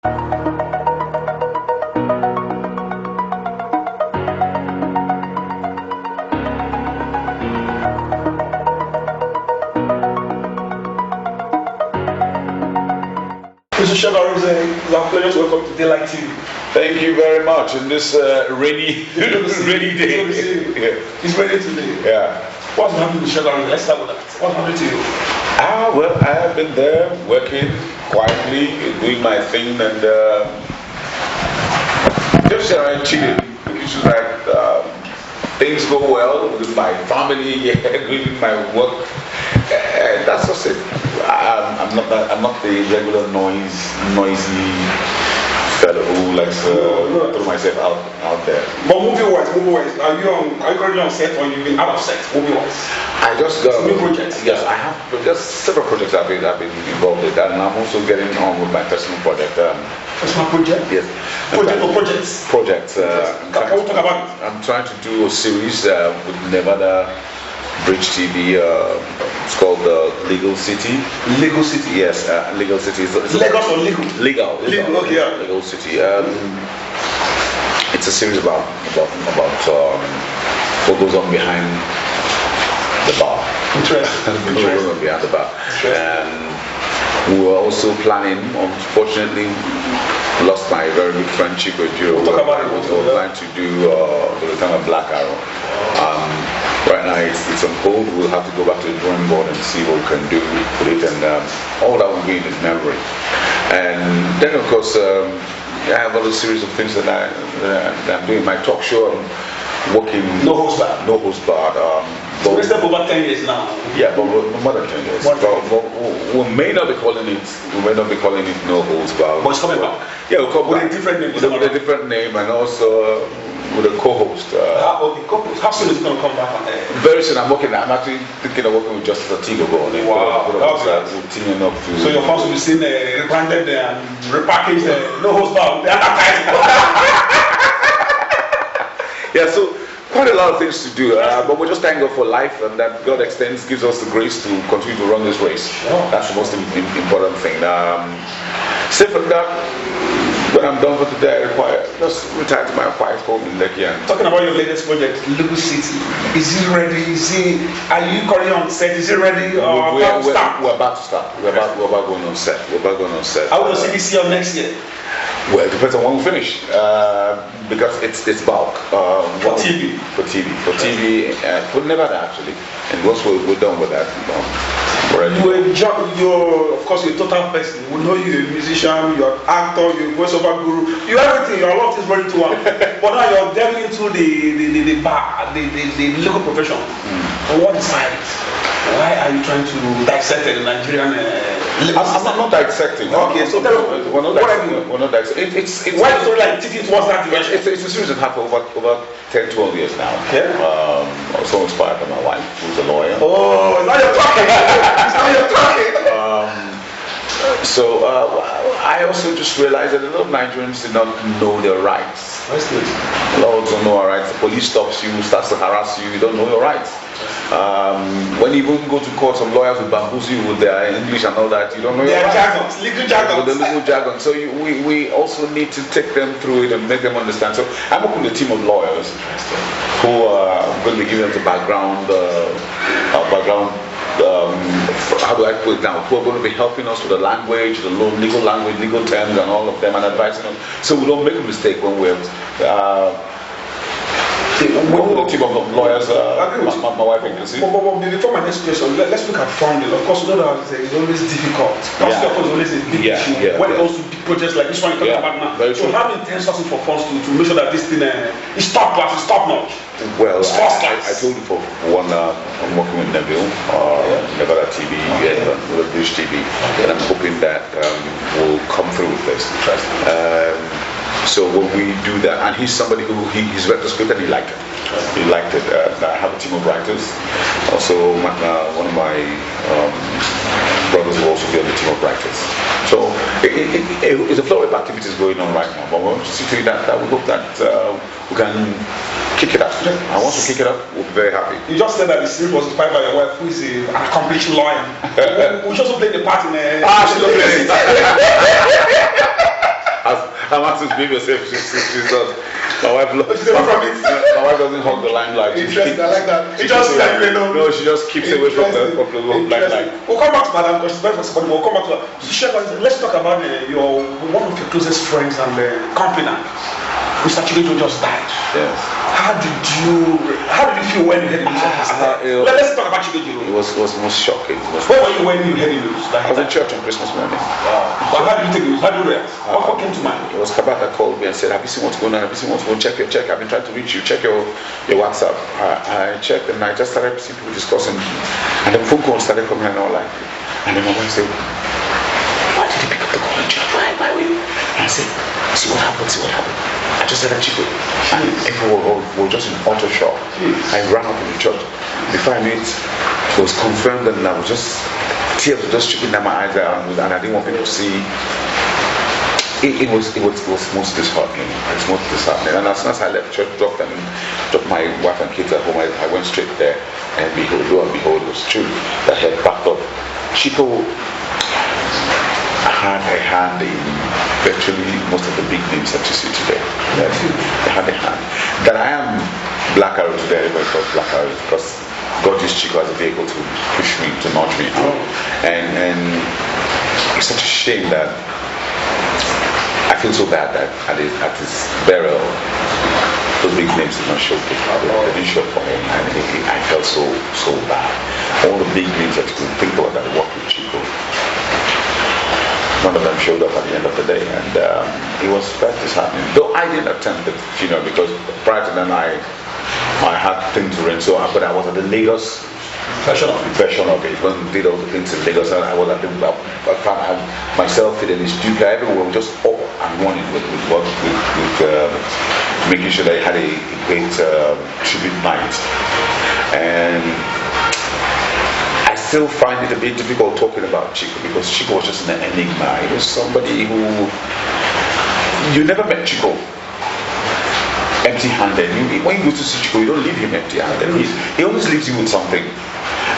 Mr. Segun Arinze, it's our pleasure to welcome to Daylight TV. Thank you very much in this rainy day. It's ready today. Yeah. What's happening with Segun Arinze? Let's start with that. What's happening to you? Well, I have been there working quietly, doing my thing, and just cheating. It's just like things go well with my family, with my work. That's just it. I'm not the regular noisy fellow who likes to throw myself out there. But movie-wise, are you currently on set or you've been out of set? Movie-wise, I just got new projects. Yes, I have just several projects I've been involved with, and I'm also getting on with my personal project. Personal project? Yes. Project or projects? Projects. Can we talk about it? I'm trying to do a series with Nevada Bridge TV. It's called Legal City. Legal City? Yes, Legal City. Lagos or legal? Legal. Okay, yeah. Legal City. It's a series about what goes on behind the bar. Interesting. What goes on behind the bar. And we were also planning, unfortunately, lost my very good friend Chico Joe. We'll talk about it. We're planning to do the return of Black Arrow. Right now it's on hold. We'll have to go back to the drawing board and see what we can do with it, and all that will be in his memory. And then of course I have other series of things that I'm doing. My talk show, I'm working. No host bar. No host bar. So we're still over 10 years now. Yeah, but more than 10 years. But we may not be calling it. We may not be calling it no host bar. But it's coming back. Yeah, we'll come with back a different name. with a different name, and also with a co-host. How soon is it going to come back on air? Very soon. I'm actually thinking of working with Justice Atigo. Wow. We're teaming up to. So your fans will be seen rebranded and repackaged. No host bar. They advertise. Yeah. So quite a lot of things to do, but we're just thank God for life, and that God gives us the grace to continue to run this race. That's the most important thing. Aside from that, when I'm done for today, I just retire to my quiet home in Lekki. Talking about your latest project, Legal City, is it ready? Are you currently on set? Is it ready? Or we're about to start. We're about going on set. How will the CBC on next year? Well, it depends on when we finish, because it's bulk. For TV, for Nevada actually. And once we're done with that, you're of course you're a total person. We know you're a musician, you're an actor, you're a voiceover guru, you're everything. Your lot is ready to work. But now you're delving into the bar, the legal profession. On what side? Why are you trying to dissect the Nigerian? I'm not dissecting. Okay, so we're not dissecting. Why do you like thinking towards that direction? It's a series that happened over 10, 12 years now. Okay. Also inspired by my wife, who's a lawyer. Oh, now you're talking. Now you're talking. So I also just realized that a lot of Nigerians did not know their rights. That's good. A lot don't know our rights. The police stops you, starts to harass you, you don't know your rights. When you even go to court, some lawyers will bamboozle you with their English and all that. You don't know your rights. Legal jargon. With the legal jargon. So we also need to take them through it and make them understand. So I'm working with a team of lawyers who are going to be giving us the background. How do I put it now? Who are going to be helping us with the language, the legal language, legal terms, and all of them, and advising us so we don't make a mistake when we're. Working with a team of lawyers, my wife and Chrissy. Before my next question, let's look at funding. Of course, you know that it's always difficult. Cost is always a big issue when it comes to big projects like this one you're talking about now. So how intense sourcing for funds to make sure that this thing is top class, is top notch? Well, I told you for one, I'm working with Neville, Nevada TV, with Dish TV, and I'm hoping that we'll come through with this. So when we do that, and he's somebody who he's read the script and he liked it. He liked it. I have a team of writers. Also, one of my brothers will also be on the team of writers. So it's a flow of activities going on right now. But we want to see to it that we hope that we can kick it up. And once we kick it up, we'll be very happy. You just said that the series was inspired by your wife, who is an accomplished lawyer. We should also play the part in. She played it. Amatus, behave yourself. She's not. My wife loves She's away from it. My wife doesn't hug the limelight. Interesting, I like that. She just like you know. No, she just keeps away from the limelight. We'll come back to Madam because she's very flexible. We'll come back to her. Let's talk about your one of your closest friends and company. Mr. Chigejo just died. Yes. How did you feel when you heard the news? Let's talk about Chigejo. It was most shocking. Where were you when you heard the news? I was in church on Christmas morning. Wow. But how did you take the news? How did you react? What came to mind? It was Kabata called me and said, have you seen what's going on? Have you seen what's going on? Check. I've been trying to reach you. Check your WhatsApp. I checked and I just started seeing people discussing. And the phone calls started coming and all that. And then my wife said, why did you pick up the call in church? Why were you? And I said, see what happened. I just said that Chico. And everyone were just in utter shock. I ran up in the church. Before I knew it, it was confirmed and I was just, tears were just trickling down my eyes and I didn't want people to see. It was most disheartening. It's most disheartening. And as soon as I left church, dropped my wife and kids at home, I went straight there and behold, it was true that had backed up. Chico had a hand in virtually most of the big names that you see today. They had a hand. That I am Black Arrow today, everybody calls Black Arrow because God used Chico as a vehicle to push me, to nudge me through. And it's such a shame that I feel so bad that at his burial, those big names did not show up. They didn't show up for me, and I felt so bad. All the big names that you can think of that worked with Chico, none of them showed up at the end of the day, and it was quite disheartening. Though I didn't attend the funeral because prior to then I had things to rent, but I was at the Lagos version of it. When we did all the things in Lagos, and I was at the I had myself, Fidelis, Duke, everyone was just up and running with making sure they had a great tribute night. And I still find it a bit difficult talking about Chico because Chico was just an enigma. He was somebody who you never met Chico empty-handed. When you go to see Chico, you don't leave him empty-handed. He always leaves you with something.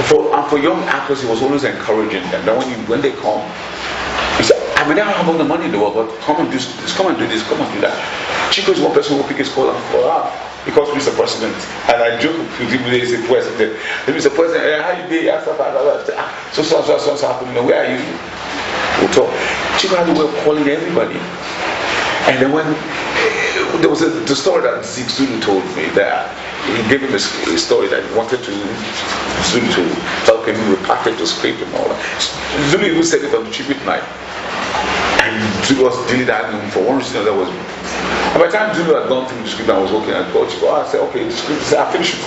For young actors, he was always encouraging them. That when they come, he said, I may not have all the money in the world, but come and do this, come and do this, come and do that. Chico is one person who will pick his call and fall out. Because Mr. President, and I joke with him when he said President. Mr. President, how you doing? So happening. Where are you? We'll talk. Chico had a way of calling everybody. And then when there was the story that Zulu told me that he gave him a story that he wanted Zulu to help him repackage the script and all that. Zulu even said it on the tribute night. And Zulu was dealing that for one reason or the other. And by the time Zulu had gone through the script and I was working at God, I said, okay, the script is I finished it.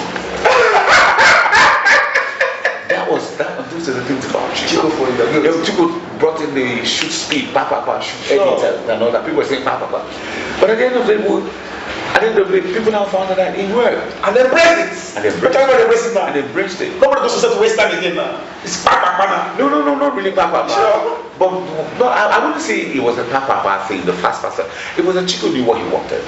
Those are the things about Chico. Chico brought in the shoot speed, shoot editors and all that. People were saying But at the end of the day, people now found out that it worked. And they embraced it. And they embraced it. Nobody goes to say to waste time again now. It's No, not really Sure. But no, I wouldn't say it was a thing, the fast. It was that Chico knew what he wanted.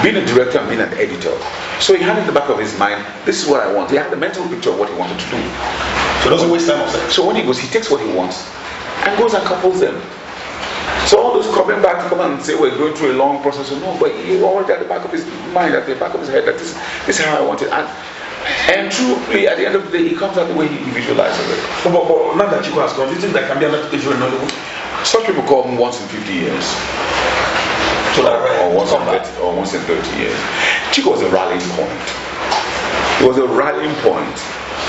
Being a director and being an editor. So he had in the back of his mind, this is what I want. He had the mental picture of what he wanted to do. So he doesn't waste time. So when he goes, he takes what he wants and goes and couples them. So all those coming back to come and say we're going through a long process, no, but he already at the back of his mind, at the back of his head, that this is how I want it. And truly, at the end of the day, he comes out the way he visualizes it. But now that Chico has gone, do you think there can be another Chico in Nollywood? Such people call him once in 50 years. Or once in 30 years. Chico was a rallying point. It was a rallying point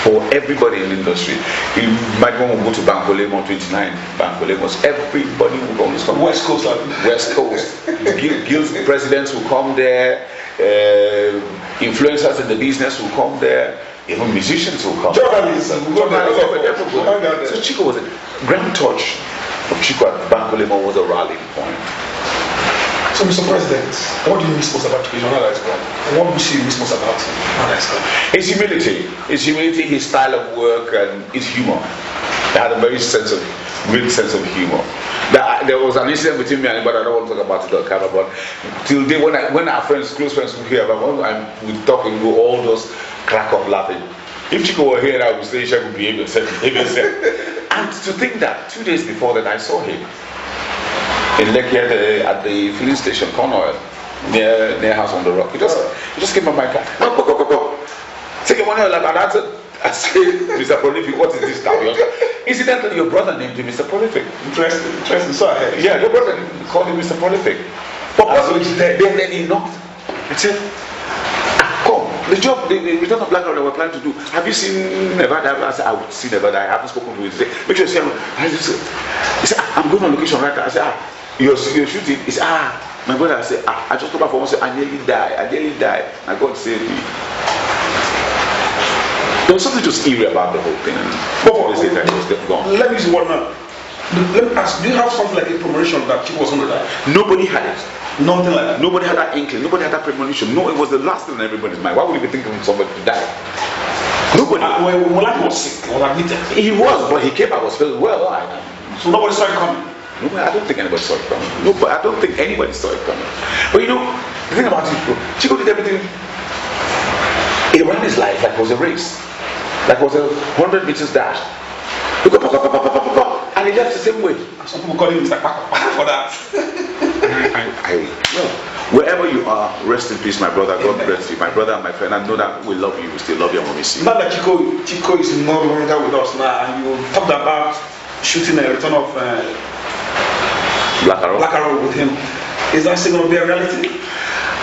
for everybody in the industry. You might want to go to Bankolemo on 29. Bankolemo, everybody would always come. West Coast. Guild presidents will come there. Influencers in the business will come there. Even musicians will come. Journalists will come there. So Chico was a grand touch of Chico at Bankolemo was a rallying point. So, Mr. President, what do you miss most about Chico? What do you see miss most about him? His humility, his style of work, and his humor. He had a very great sense of humor. There was an incident between me and him, but I don't want to talk about it on camera. But till day when our friends, close friends, would hear about it, we talk and go all those crack up laughing. If Chico were here, I would say, "Chico, behave yourself." And to think that 2 days before that, I saw him. in Lekki at the filling station, Cornwall, near House on the Rock. He just came on my car. No, go. Take your money, like that. I said, Mr. Prolific, what is this tapioca? Incidentally, your brother named him Mr. Prolific. Interesting. So ahead. Yeah, your brother called him Mr. Prolific. But then he knocked. He said, come, the job, the return of black that we're planning to do. Have you seen Nevada? I said, I would see Nevada. I haven't spoken to him. He said, make sure you see him. He said, I'm going on location right now. I said, you're shooting. He said, my brother. I said, I just come back from one. I nearly died. And God saved me. There was something just eerie about the whole thing. Let me use one now. Let me ask, do you have something like a premonition that Chico was going to die? Nobody had it. Nothing like that? Nobody had that inkling. Nobody had that premonition. No, it was the last thing in everybody's mind. Why would you be thinking of somebody to die? Nobody. Molaki was sick. Was admitted. He was, but he came out, was feeling well. So nobody saw it coming? Nobody, I don't think anybody saw it coming. Nobody, I don't think anybody saw it coming. But you know, the thing about Chico did everything. He ran his life like it was a race. Like it was a 100 meters dash. And he left the same way. Some people call him Mr. Papa for that. Well, wherever you are, rest in peace, my brother. God bless you, my brother and my friend. I know that we love you. We still love you, Mommy. Now that Chico is no longer with us now, and you talked about shooting a return of Black Arrow with him. Is that still going to be a reality?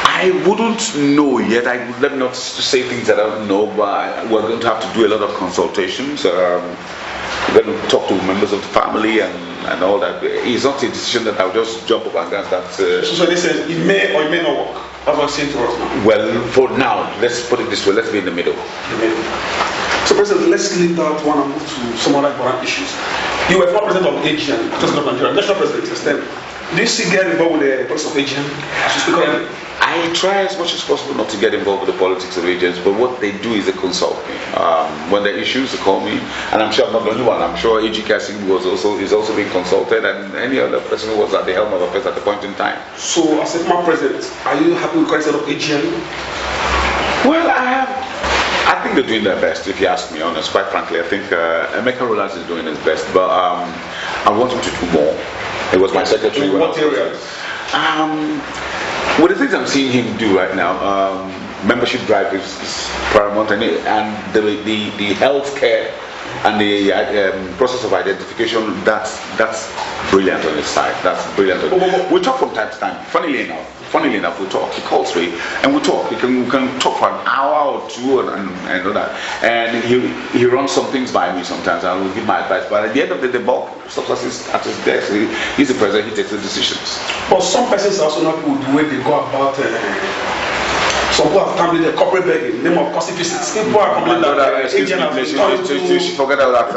I wouldn't know yet. I would let me not say things that I don't know, but we're going to have to do a lot of consultations. We're going to talk to members of the family and all that. It's not a decision that I'll just jump up and down. So they say it may or it may not work. That's what I'm saying to us now. Well, for now, let's put it this way. Let's be in the middle. So, President, let's leave that one and move to some other important issues. You were former president of AGN, President of Nigeria, national president extended. Do you still get involved with the politics of AGN as you speak of? I try as much as possible not to get involved with the politics of agents, but what they do is they consult me. When there are issues, they call me, and I'm sure I'm not the only one. I'm sure AG Kassim is also being consulted, and any other person who was at the helm of affairs at the point in time. So, as a former president, are you happy with the current state of AGN? Well, I think they're doing their best, if you ask me honest. Quite frankly, I think Emeka Rollins is doing his best, but I want him to do more. It was my secretary. In what areas? Well, the things I'm seeing him do right now, membership drive is paramount, and the health care and the process of identification, that's brilliant on his side. That's brilliant. We talk from time to time. Funnily enough, we talk. He calls me and we talk. We can talk for an hour or two and all that. And he runs some things by me sometimes. I will give my advice. But at the end of the bulk substances at his desk. He's the president. He takes the decisions. But some persons are also not good the way they go about. Some people have come with a corporate begging, name of cost visits. People are complaining that excuse me, please, you forget all that.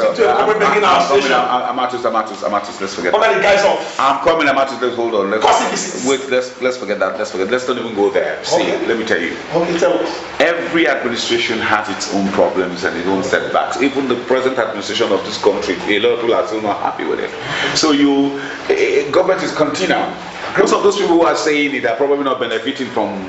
Amatus, let's forget. Under the guise of. I'm coming, Amatus. Let's hold on. Cost visits. Wait, let's forget that. Let's not even go there. See, let me tell you. Okay, tell us. Every administration has its own problems and its own setbacks. Even the present administration of this country, a lot of people are still not happy with it. So government is continual. Most of those people who are saying it are probably not benefiting from.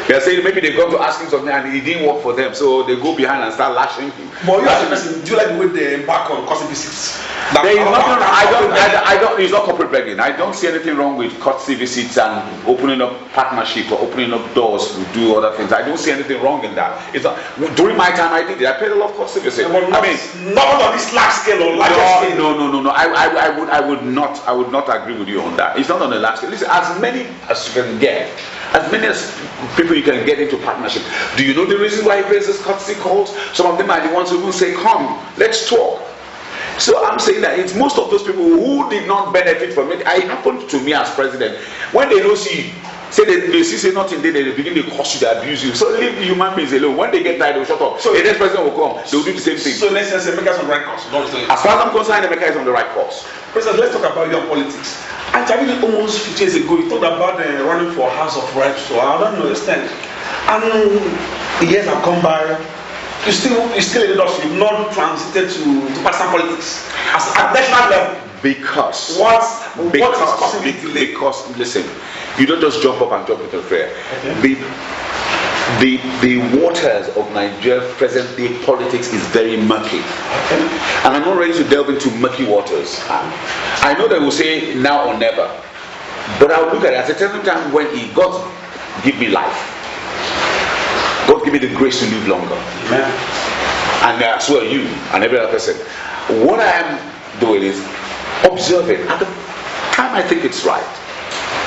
They are saying maybe they go to ask him something and it didn't work for them, so they go behind and start lashing him. But you as a person, do you like the way they embark on courtesy visits? There is nothing. I don't. It's not corporate begging. I don't see anything wrong with courtesy visits and opening up partnership or opening up doors to do other things. I don't see anything wrong in that. It's not. During my time, I did it. I paid a lot of courtesy visits. Not on this large scale or larger scale. No. I would not agree with you on that. It's not on a large scale. Listen, as many as you can get. As many as people you can get into partnership. Do you know the reason why he raises courtesy calls? Some of them are the ones who will say, come, let's talk. So I'm saying that it's most of those people who did not benefit from it. It happened to me as president. When they don't see, they say nothing, they begin to curse you, they abuse you. So leave the human beings alone. When they get tired, they'll shut up. So the next president will come, they'll do the same thing. So let's say Emeka is on the right course. As far as I'm concerned, Emeka is on the right course. President, let's talk about your politics. And almost 50 years ago, you talked about running for House of Reps, so I don't understand. And the years have come by, you still in the industry, you've not transited to partisan politics at national level. Because what is causing this delay? Because listen, you don't just jump up and jump into prayer. Okay. the waters of Nigeria's present day politics is very murky. And I'm not ready to delve into murky waters. I know they will say now or never, but I'll look at it at a certain time when God give me life. God give me the grace to live longer. Amen. And so are you and every other person. What I am doing is observing. At the time I think it's right,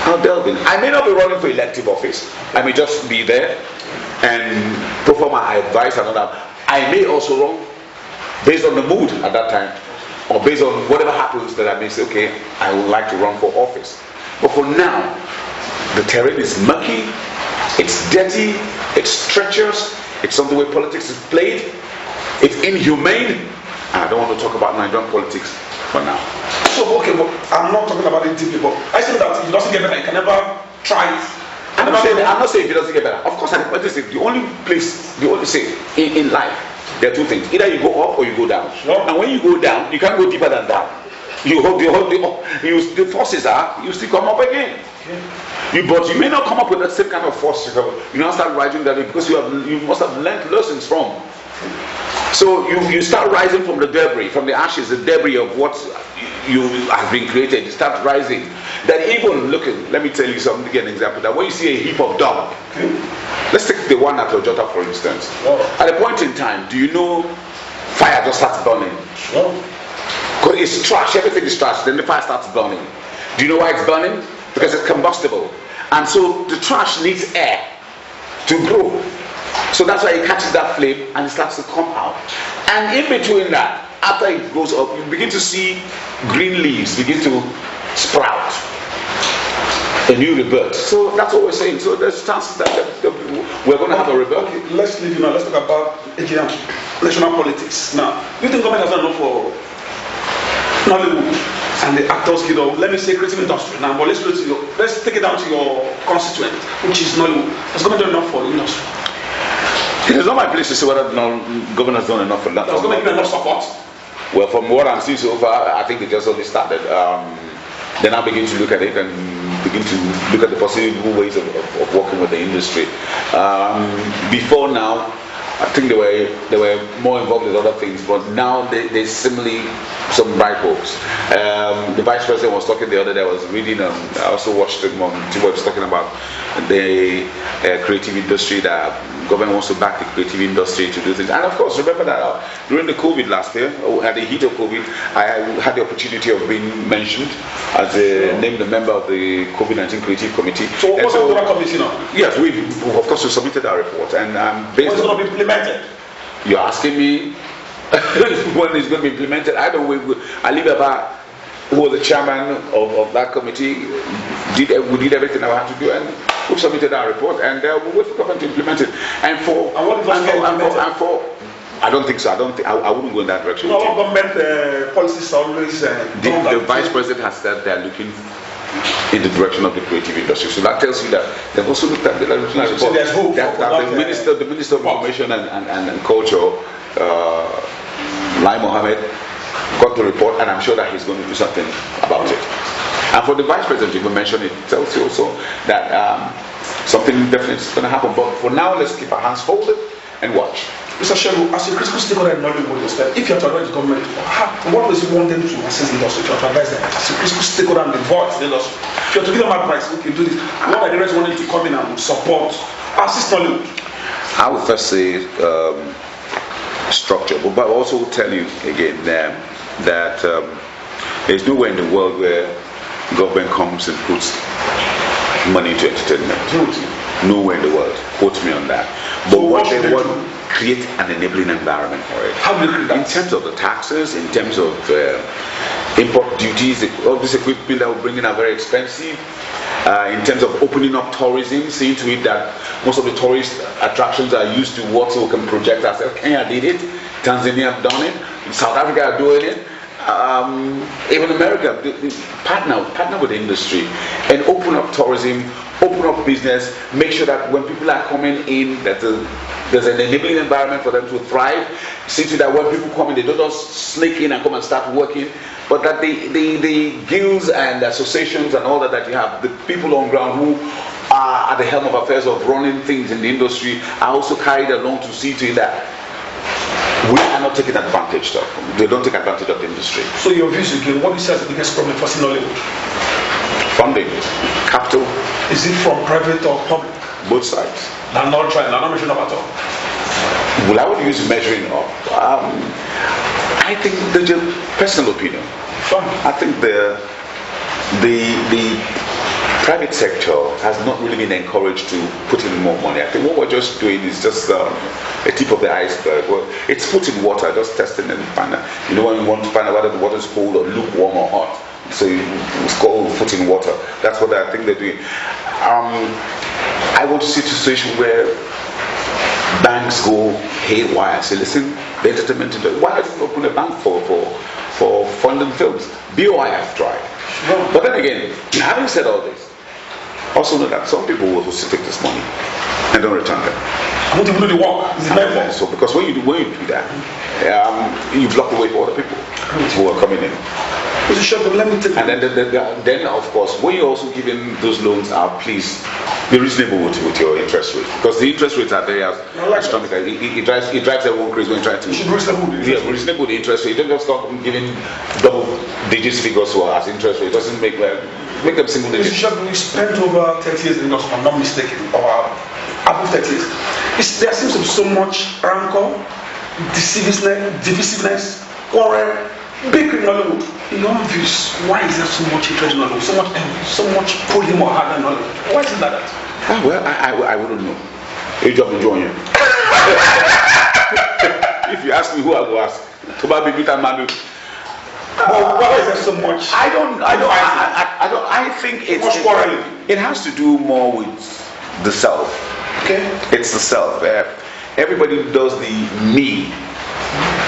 I'll delve in. I may not be running for elective office. I may just be there and perform my advice and all that. I may also run based on the mood at that time, or based on whatever happens that I may say, okay, I would like to run for office. But for now, the terrain is murky, it's dirty, it's treacherous, it's not the way politics is played, it's inhumane, and I don't want to talk about Nigerian politics for now. So, okay, but I'm not talking about it deeply, but I say that it doesn't get better, you can never try it. I'm not saying if it doesn't get better. Of course, the only say in life, there are two things. Either you go up or you go down. Sure. And when you go down, you can't go deeper than that. The forces are, you still come up again. Okay. But you may not come up with that same kind of force. You now start rising that way because you must have learned lessons from. So you start rising from the debris, from the ashes, the debris of what you have been created. You start rising. That even looking, let me tell you something, to get an example. That when you see a heap of dung, let's take the one at Ojota for instance. At a point in time, do you know fire just starts burning? Because it's trash, everything is trash, then the fire starts burning. Do you know why it's burning? Because it's combustible. And so the trash needs air to grow. So that's why it catches that flame and it starts to come out. And in between that, after it goes up, you begin to see green leaves begin to sprout. A new rebirth. So that's what we're saying. So there's chances that we're going to have a rebirth. Okay, let's leave now. Let's talk about national politics. Now, do you think government has done enough for Nollywood and the Actors Guild? Let me say creative industry now, but let's take it down to your constituent, which is Nollywood. Has government done enough for the industry? It is not my place to say whether government has done enough for that. Has government given enough support? Well, from what I'm seeing so far, I think they just only started. Then I begin to look at it and begin to look at the possible ways of working with the industry. Before now, I think they were more involved with other things, but now there's similarly some bright hopes. The vice president was talking the other day. I was reading. I also watched him on TV. Was talking about the creative industry, that government wants to back the creative industry to do things. And of course, remember that during the COVID last year, at the heat of COVID, I had the opportunity of being mentioned as named a member of the COVID-19 Creative Committee. So what's the committee now? Yes, we of course we submitted our report, and based what's going to be implemented? You're asking me when it's going to be implemented? I don't. Ali Baba, who was the chairman of that committee, we did everything I had to do, and we submitted our report, and we wait for government to implement it. And for I don't think so. I wouldn't go in that direction. No, government policies always. The vice president has said they are looking in the direction of the creative industry. So that tells you that they've also looked at the report. So there's hope. That the minister of Information and Culture, Lai Mohammed, got the report, and I'm sure that he's going to do something about it. And for the vice president, you mentioned it tells you also that something definitely is going to happen. But for now, let's keep our hands folded and watch. Mr. Shehu, as a critical stakeholder in Nollywood, if you are to advise the government, what does you want them to assist the industry? If you are to advise them as a critical stakeholder and the voice of the industry, if you are to give them advice, we can do this. What are the rest wanting to come in and support, assist Nollywood? I would first say structure, but I also will tell you again that there's nowhere in the world where government comes and puts money into entertainment. Nowhere in the world. Quote me on that. But so what they want to create an enabling environment for it. How do you create that? In terms of the taxes, in terms of import duties, all this equipment that we're bringing are very expensive. In terms of opening up tourism, seeing to it that most of the tourist attractions are used to what we can project ourselves. Kenya did it, Tanzania have done it, South Africa are doing it. Even America, partner with the industry and open up tourism, open up business, make sure that when people are coming in, that there's an enabling environment for them to thrive. See to that when people come in, they don't just sneak in and come and start working, but that the guilds and associations and all that you have, the people on ground who are at the helm of affairs of running things in the industry are also carried along to see to it that we are not taking advantage of. They don't take advantage of the industry. So your views again, what do you say is the biggest problem for Nollywood? Funding, capital. Is it from private or public? Both sides. I'm not measuring up at all. Well, I would use measuring up. I think there's a personal opinion. Fine. I think the private sector has not really been encouraged to put in more money. I think what we're just doing is just a tip of the iceberg. Well, it's put in water, just testing and find out. You know, when you want to find out whether the water is cold or lukewarm or hot. So it's called foot in water. That's what I think they're doing. I want to see a situation where banks go haywire and say, listen, the entertainment industry, why don't you open a bank for funding films? BOI have tried. But then again, having said all this, also know that some people will also take this money and don't return them. I want to do the work. So because when you do that, you block the way for other people who are coming in. And then of course, when you're also giving those loans out, please be reasonable with your interest rate, because the interest rates are very astronomical. It drives everyone crazy when you try to. Reasonable the interest rate. You don't just start giving double digits figures as interest rate. It doesn't make them single digits. We spent over 30 years in Industry, if I'm not mistaken, or above 30 years. There seems to be so much rancor, divisiveness, quarrel, big in Nollywood. In your views, why is there so much interest in Nollywood, so much envy, so much pulling more hard than Nollywood? Why is it like that? Well, I wouldn't know. If you ask me, who I will ask? Why is there so much? I think it has to do more with the self. Okay. It's the self. Everybody does the me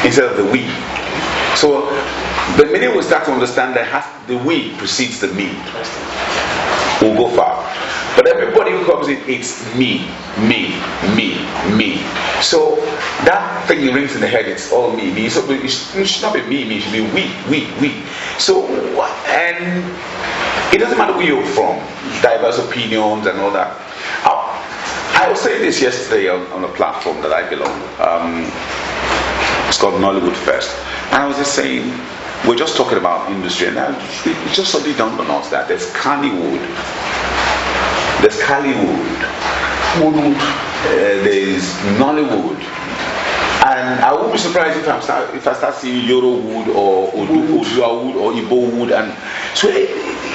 instead of the we. So the minute we start to understand that the we precedes the me, we'll go far. But everybody who comes in, it's me. So that thing rings in the head, it's all me. So it should not be me, it should be we. So, and it doesn't matter where you're from, diverse opinions and all that. I was saying this yesterday on a platform that I belong. It's called Nollywood Fest. And I was just saying, we're just talking about industry, and it just suddenly dawned on us that there's Kannywood, there's there's Nollywood, and I won't be surprised if I start seeing Yoruwood or Oduawood or Igbowood, and so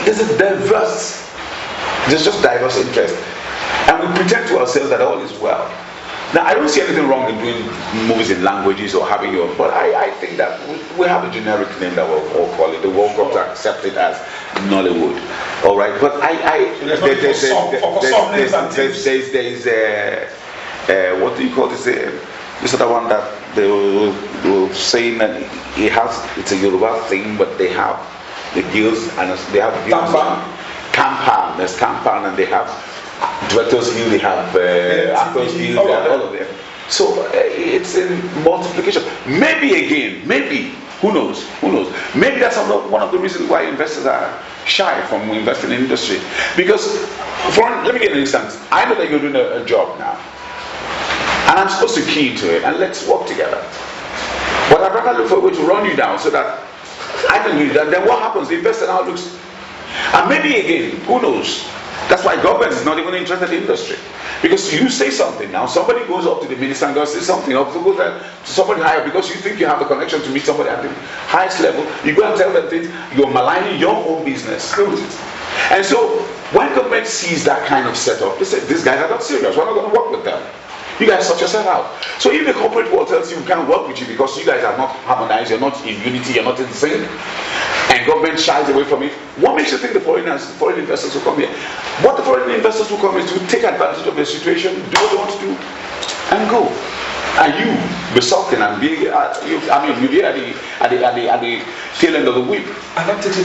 there's just diverse interest, and we pretend to ourselves that all is well. Now, I don't see anything wrong in doing movies in languages or having your, but I think that we have a generic name that we'll all call it. The World Cup to accept it as Nollywood. All right, but there's what do you call this? This other one that they were saying that it's a Yoruba thing, but they have the guilds and they have Campan. There's Campan, and they have Directors Guild, they have Actors Guild, they have all of them. So it's in multiplication. Maybe, who knows? Maybe that's one of the reasons why investors are shy from investing in industry. Because, let me give an instance. I know that you're doing a job now, and I'm supposed to key into it, and let's work together. But I'd rather look for a way to run you down so that I can do that. Then what happens? The investor now looks, and maybe again, who knows? That's why government is not even interested in industry. Because you say something now, somebody goes up to the minister and goes say something, or goes to somebody higher, because you think you have the connection to meet somebody at the highest level. You go and tell them things, you're maligning your own business. And so when government sees that kind of setup, they say, these guys are not serious, we're not going to work with them. You guys sort yourself out. So if the corporate world tells you we can't work with you because you guys are not harmonized, you're not in unity, you're not in sync, and government shies away from it, what makes you think the foreign investors will come here? What the foreign investors will come is to take advantage of the situation, do what they want to do, and go. And you be sulking and be, you'll be at the tail end of the whip. And that takes